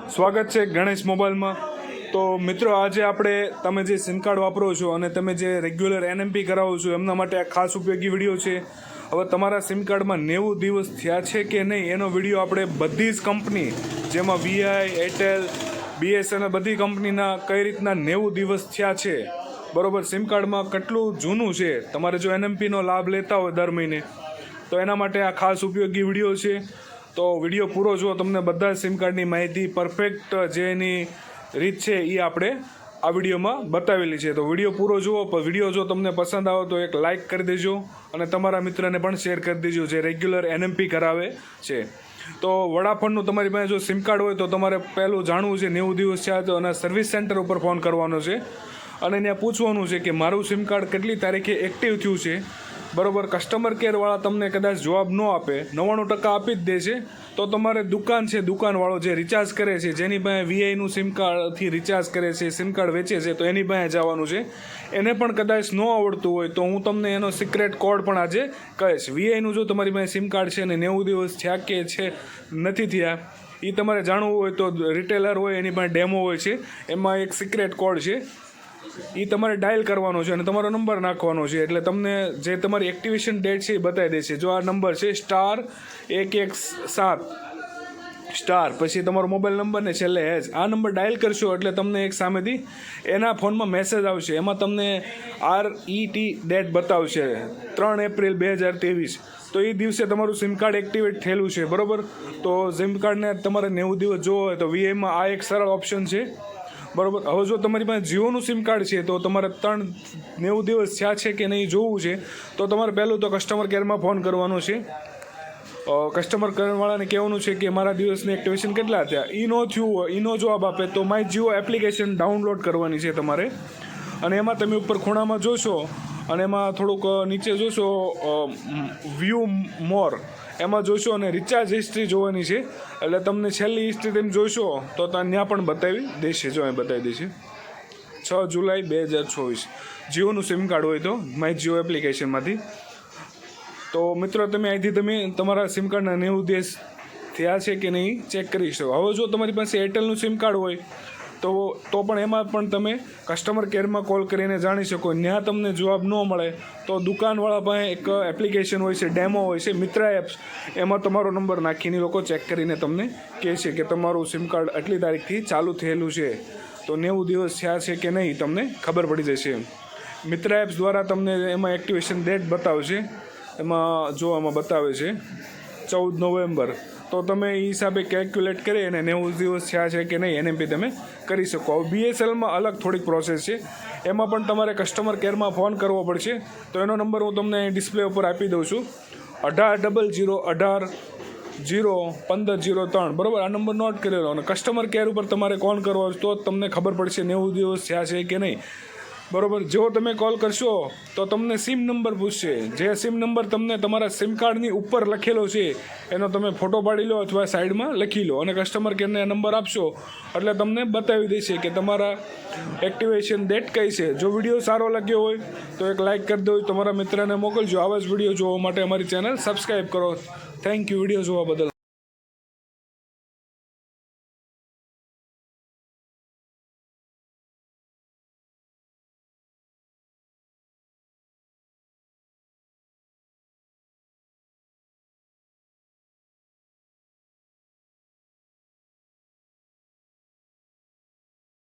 સ્વાગત છે ગણેશ મોબાઈલમાં। તો મિત્રો, આજે આપણે તમે જે સિમ કાર્ડ વાપરો છો અને તમે જે રેગ્યુલર એનએમપી કરાવો છો એમના માટે આ ખાસ ઉપયોગી વિડીયો છે। હવે તમારા સિમ કાર્ડમાં 90 દિવસ થયા છે કે નહીં એનો વિડીયો આપણે બધી જ કંપની, જેમાં વીઆઈ, એરટેલ, બીએસએનએલ બધી કંપનીના કઈ રીતના 90 દિવસ થયા છે, બરાબર, સિમ કાર્ડમાં કેટલું જૂનું છે, તમારે જો એનએમપીનો લાભ લેતા હોય દર મહિને તો એના માટે આ ખાસ ઉપયોગી વિડીયો છે। તો વિડીયો પૂરો જુઓ, તમને બધા સિમ કાર્ડની માહિતી પરફેક્ટ જે એની રીત છે એ આપણે આ વિડીયોમાં બતાવેલી છે। તો વિડીયો પૂરો જુઓ, પણ વિડીયો જો તમને પસંદ આવે તો એક લાઇક કરી દેજો અને તમારા મિત્રને પણ શેર કરી દેજો જે રેગ્યુલર એનએમપી કરાવે છે। તો વડાફોનનું તમારી પાસે જો સિમ કાર્ડ હોય તો તમારે પહેલું જાણવું છે 90 દિવસ થયા તો અને સર્વિસ સેન્ટર ઉપર ફોન કરવાનો છે અને ત્યાં પૂછવાનું છે કે મારું સિમ કાર્ડ કેટલી તારીખે એક્ટિવ થયું છે, બરાબર। કસ્ટમર કેરવાળા તમને કદાચ જવાબ ન આપે, 99% આપી જ દે છે, તો તમારે દુકાન છે, દુકાનવાળો જે રિચાર્જ કરે છે, જેની પાસે વીઆઈનું સિમ કાર્ડથી રિચાર્જ કરે છે, સિમ કાર્ડ વેચે છે, તો એની પાસે જવાનું છે। એને પણ કદાચ ન આવડતું હોય તો હું તમને એનો સિક્રેટ કોડ પણ આજે કહીશ। વીઆઈનું જો તમારી પાસે સિમ કાર્ડ છે અને 90 દિવસ થયા કે છે નથી થયા એ તમારે જાણવું હોય તો રિટેલર હોય એની પાસે ડેમો હોય છે, એમાં એક સિક્રેટ કોડ છે, એ તમારે ડાયલ કરવાનો છે અને તમારો નંબર નાખવાનો છે, એટલે તમને જે તમારી એક્ટિવેશન ડેટ છે એ બતાવી દેશે। જો આ નંબર છે *117# પછી તમારો મોબાઈલ નંબર ને છેલ્લે હેજ, આ નંબર ડાયલ કરશો એટલે તમને એક સામેથી એના ફોનમાં મેસેજ આવશે, એમાં તમને RET ડેટ બતાવશે 3 એપ્રિલ 2023, તો એ દિવસે તમારું સિમ કાર્ડ એક્ટિવેટ થયેલું છે, બરાબર। તો સિમ કાર્ડને તમારે 90 દિવસ જોવો હોય તો વીઆઈમાં આ એક સરળ ઓપ્શન છે, બરાબર। હવે જો તમારી પાસે જીઓનું સિમ કાર્ડ છે તો તમારે 90 દિવસ થયા છે કે નહીં જોવું છે તો તમારે પહેલું તો કસ્ટમર કેરમાં ફોન કરવાનો છે, કસ્ટમર કેરવાળાને કહેવાનું છે કે મારા દિવસની એક્ટિવેશન કેટલા થયા, એ નો થયું હોય, એનો જવાબ આપે તો માય જીઓ એપ્લિકેશન ડાઉનલોડ કરવાની છે તમારે, અને એમાં તમે ઉપર ખૂણામાં જોશો અને એમાં થોડુંક નીચે જોશો વ્યૂ મોર, એમાં જોશો અને રિચાર્જ હિસ્ટ્રી જોવાની છે, એટલે તમને છેલ્લી હિસ્ટ્રી તેમ જોશો તો ત્યાં પણ બતાવી દેશે, જો અહીં બતાવી દેશે 6 જુલાઈ 2024 જીઓનું સિમ કાર્ડ હોય તો માય જીઓ એપ્લિકેશનમાંથી। તો મિત્રો, તમે અહીંથી તમે તમારા સિમ કાર્ડના 90 દિવસ થયા છે કે નહીં ચેક કરી શકો। હવે જો તમારી પાસે એરટેલનું સિમ કાર્ડ હોય તો પણ એમાં પણ તમે કસ્ટમર કેરમાં કોલ કરીને જાણી શકો, ત્યાં તમને જવાબ ન મળે તો દુકાનવાળા પાસે એક એપ્લિકેશન હોય છે, ડેમો હોય છે, મિત્રા એપ્સ, એમાં તમારો નંબર નાખીને લોકો ચેક કરીને તમને કહે છે કે તમારું સિમ કાર્ડ આટલી તારીખથી ચાલુ થયેલું છે, તો 90 દિવસ થયા છે કે નહીં તમને ખબર પડી જશે। મિત્રા એપ્સ દ્વારા તમને એમાં એક્ટિવેશન ડેટ બતાવશે, એમાં જો આમાં બતાવે છે 14 નવેમ્બર, તો તમે એ હિસાબે કેલ્ક્યુલેટ કરી અને 90 દિવસ થયા છે કે નહીં એનએમપી તમે કરી શકો। હવે બીએસએલમાં અલગ થોડીક પ્રોસેસ છે, એમાં પણ તમારે કસ્ટમર કેરમાં ફોન કરવો પડશે, તો એનો નંબર હું તમને ડિસ્પ્લે ઉપર આપી દઉં છું 180018015003, બરાબર। આ નંબર નોટ કરી લો અને કસ્ટમર કેર ઉપર તમારે કોલ કરવો તો જ તમને ખબર પડશે 90 દિવસ થયા છે કે નહીં, બરાબર। જો તમે કોલ કરશો તો તમને સિમ નંબર પૂછશે, જે સિમ નંબર તમને તમારા સિમ કાર્ડની ઉપર લખેલો છે એનો તમે ફોટો પાડી લો અથવા સાઈડમાં લખી લો અને કસ્ટમર કેરને નંબર આપશો એટલે તમને બતાવી દેશે કે તમારા એક્ટિવેશન ડેટ કઈ છે। જો વિડીયો સારો લાગ્યો હોય તો એક લાઇક કરી દો, તમારા મિત્રને મોકલજો। આવા જ વિડીયો જોવા માટે અમારી ચેનલ સબસ્ક્રાઈબ કરો। થેન્ક યુ વિડીયો જોવા બદલ।